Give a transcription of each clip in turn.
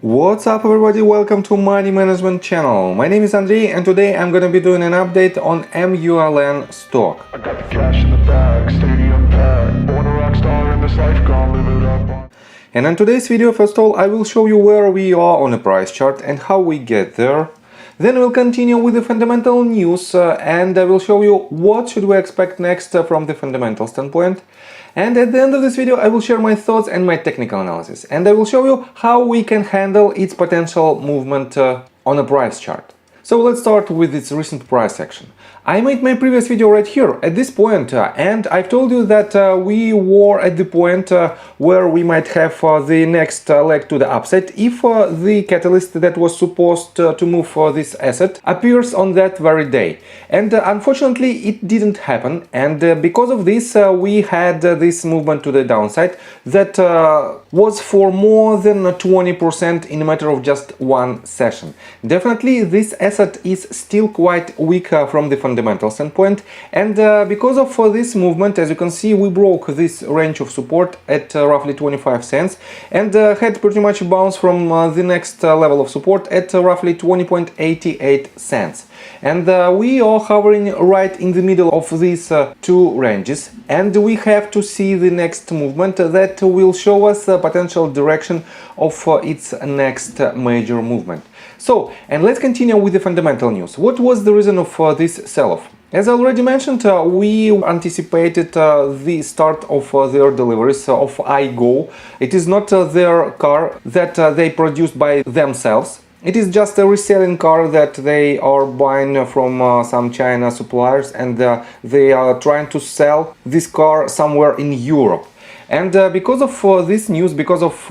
What's up everybody, welcome to Money Management channel. My name is Andrei and today I'm gonna be doing an update on MULN stock. I got the cash in the bag, stadium packed, born a rock star in this life, gonna live it up. And in today's video, first of all, I will show you where we are on a price chart and how we get there. Then we'll continue with the fundamental news and I will show you what should we expect next from the fundamental standpoint. And at the end of this video, I will share my thoughts and my technical analysis. And I will show you how we can handle its potential movement on a price chart. So let's start with its recent price action. I made my previous video right here at this point and I've told you that we were at the point where we might have the next leg to the upside if the catalyst that was supposed to move this asset appears on that very day. And unfortunately it didn't happen, and because of this we had this movement to the downside that was for more than 20% in a matter of just one session. Definitely this asset is still quite weak from the fundamental standpoint, and because of this movement, as you can see, we broke this range of support at roughly 25 cents and had pretty much bounce from the next level of support at roughly 20.88 cents. And we are hovering right in the middle of these two ranges, and we have to see the next movement that will show us the potential direction of its next major movement. So, and let's continue with the fundamental news. What was the reason of this sell-off? As I already mentioned, we anticipated the start of their deliveries of iGo. It is not their car that they produced by themselves. It is just a reselling car that they are buying from some China suppliers, and they are trying to sell this car somewhere in Europe. And because of this news, because of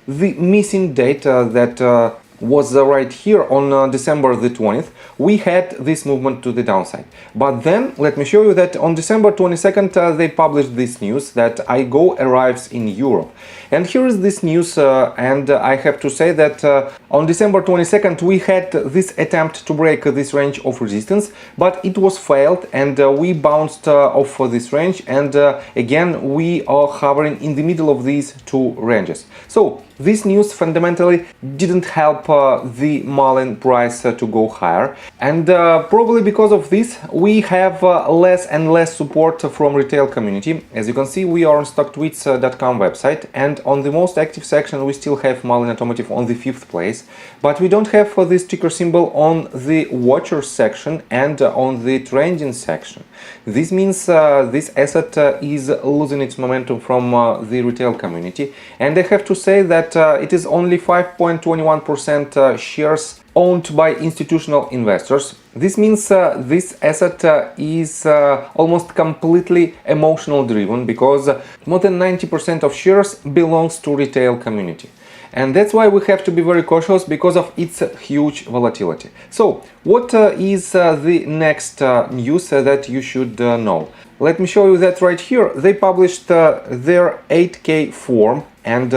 the missing date that was right here on December the 20th, we had this movement to the downside. But then let me show you that on December 22nd they published this news that iGo arrives in Europe. And here is this news, and I have to say that on December 22nd we had this attempt to break this range of resistance, but it was failed and we bounced off this range, and again we are hovering in the middle of these two ranges. So this news fundamentally didn't help the Mullen price to go higher, and probably because of this we have less and less support from retail community. As you can see, we are on stocktweets.com website, and on the most active section we still have Mullen Automotive on the 5th place, but we don't have this ticker symbol on the watchers section and on the trending section. This means this asset is losing its momentum from the retail community, and I have to say that it is only 5.21% shares owned by institutional investors. This means this asset is almost completely emotional driven, because more than 90% of shares belongs to retail community. And that's why we have to be very cautious because of its huge volatility. So, what is the next news that you should know? Let me show you that right here. They published their 8K form, and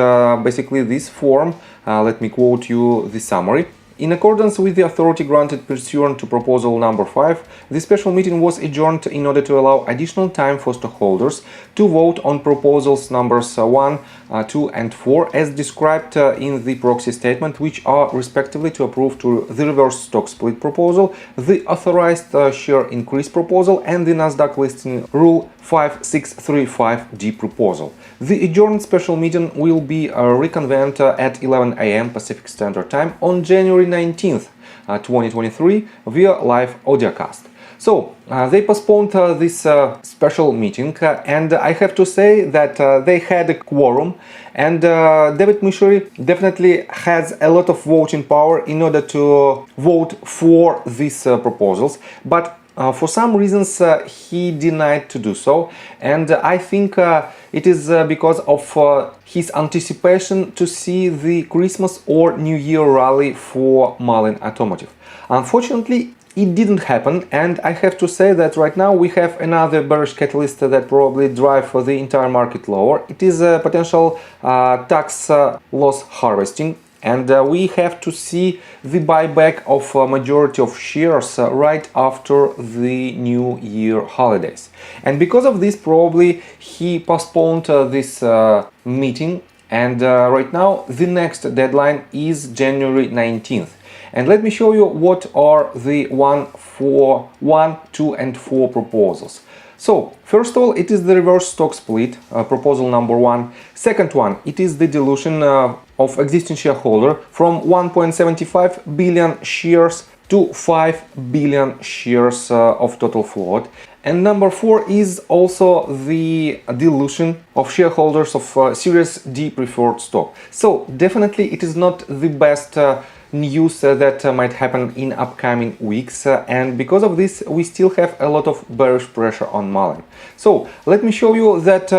basically this form, let me quote you the summary. In accordance with the authority granted pursuant to proposal number 5, the special meeting was adjourned in order to allow additional time for stockholders to vote on proposals numbers 1, 2 and 4 as described in the proxy statement, which are respectively to approve to the reverse stock split proposal, the authorized share increase proposal, and the Nasdaq listing rule 5635D proposal. The adjourned special meeting will be reconvened at 11 a.m. Pacific Standard Time on January 19th, 2023 via live audiocast. So they postponed this special meeting, and I have to say that they had a quorum, and David Michery definitely has a lot of voting power in order to vote for these proposals, but for some reasons he denied to do so, and I think it is because of his anticipation to see the Christmas or New Year rally for Mullen Automotive. Unfortunately, it didn't happen, and I have to say that right now we have another bearish catalyst that probably drive the entire market lower. It is a potential tax loss harvesting. And we have to see the buyback of a majority of shares right after the New Year holidays. And because of this, probably he postponed this meeting And right now the next deadline is January 19th. And let me show you what are the 1, 2 and 4 proposals. So, first of all, it is the reverse stock split, proposal number 1. Second one, it is the dilution of existing shareholder from 1.75 billion shares to 5 billion shares of total float. And number 4 is also the dilution of shareholders of Series D preferred stock. So definitely it is not the best news that might happen in upcoming weeks, and because of this we still have a lot of bearish pressure on Mullen. So let me show you that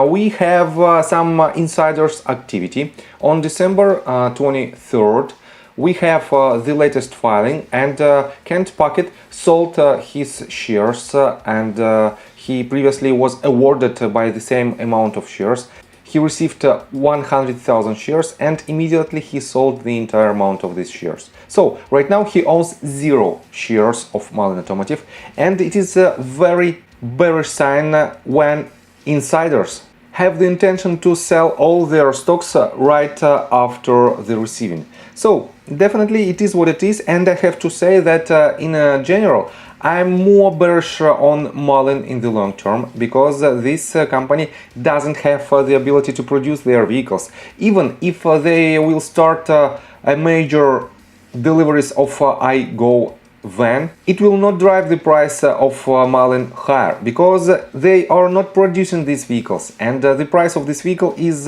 we have some insiders activity on December 23rd. We have the latest filing, and Kent Puckett sold his shares, and he previously was awarded by the same amount of shares. He received 100,000 shares, and immediately he sold the entire amount of these shares. So right now he owns 0 shares of Mullen Automotive, and it is a very bearish sign when insiders have the intention to sell all their stocks right after the receiving. So definitely it is what it is, and I have to say that in general I'm more bearish on Mullen in the long term, because this company doesn't have the ability to produce their vehicles. Even if they will start a major deliveries of iGo van, it will not drive the price of Mullen higher, because they are not producing these vehicles, and the price of this vehicle is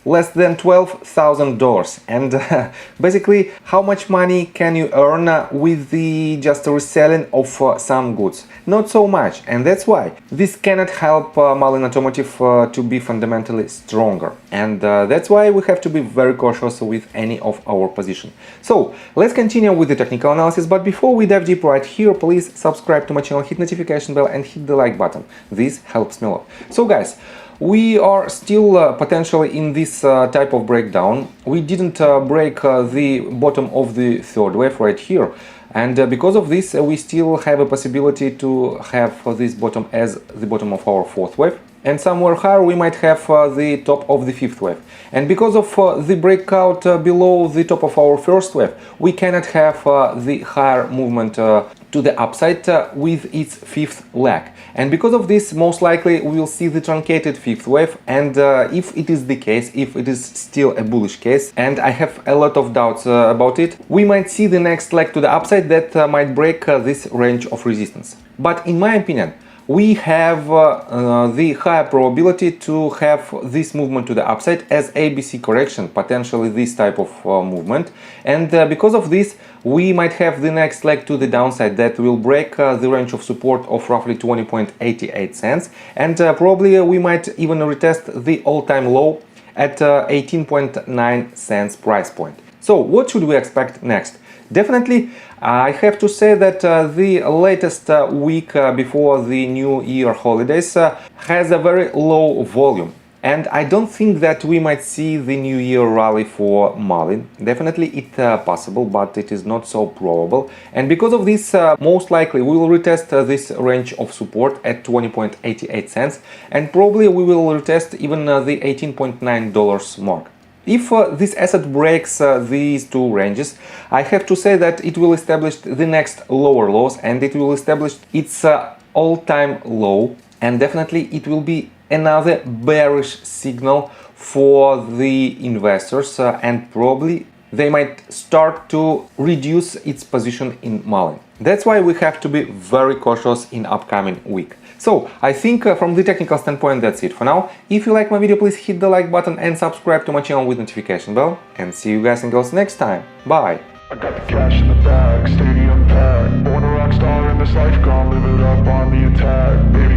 less than $12,000. And basically, how much money can you earn with the just reselling of some goods? Not so much, and that's why this cannot help Mullen Automotive to be fundamentally stronger, and that's why we have to be very cautious with any of our position. So let's continue with the technical analysis, but before we dive deep right here, please subscribe to my channel, hit notification bell and hit the like button. This helps me a lot. So guys, we are still potentially in this type of breakdown. We didn't break the bottom of the third wave right here, and because of this we still have a possibility to have this bottom as the bottom of our fourth wave, and somewhere higher we might have the top of the fifth wave. And because of the breakout below the top of our first wave, we cannot have the higher movement to the upside with its fifth leg. And because of this, most likely we will see the truncated fifth wave, and if it is the case, if it is still a bullish case, and I have a lot of doubts about it, we might see the next leg to the upside that might break this range of resistance. But in my opinion, we have the higher probability to have this movement to the upside as ABC correction, potentially this type of movement, and because of this we might have the next leg to the downside that will break the range of support of roughly 20.88 cents, and probably we might even retest the all-time low at 18.9 cents price point. So what should we expect next? Definitely, I have to say that the latest week before the New Year holidays has a very low volume, and I don't think that we might see the New Year rally for Mullen. Definitely it's possible, but it is not so probable, and because of this most likely we will retest this range of support at 20.88 cents, and probably we will retest even the $18.9 mark. If this asset breaks these two ranges, I have to say that it will establish the next lower lows, and it will establish its all-time low, and definitely it will be another bearish signal for the investors, and probably they might start to reduce its position in Mullen. That's why we have to be very cautious in upcoming week. So I think from the technical standpoint that's it for now. If you like my video, please hit the like button and subscribe to my channel with notification bell, and see you guys and girls next time. Bye! I got the cash in the bag, stadium packed. Born a rock star in this life, gone live it up on the attack.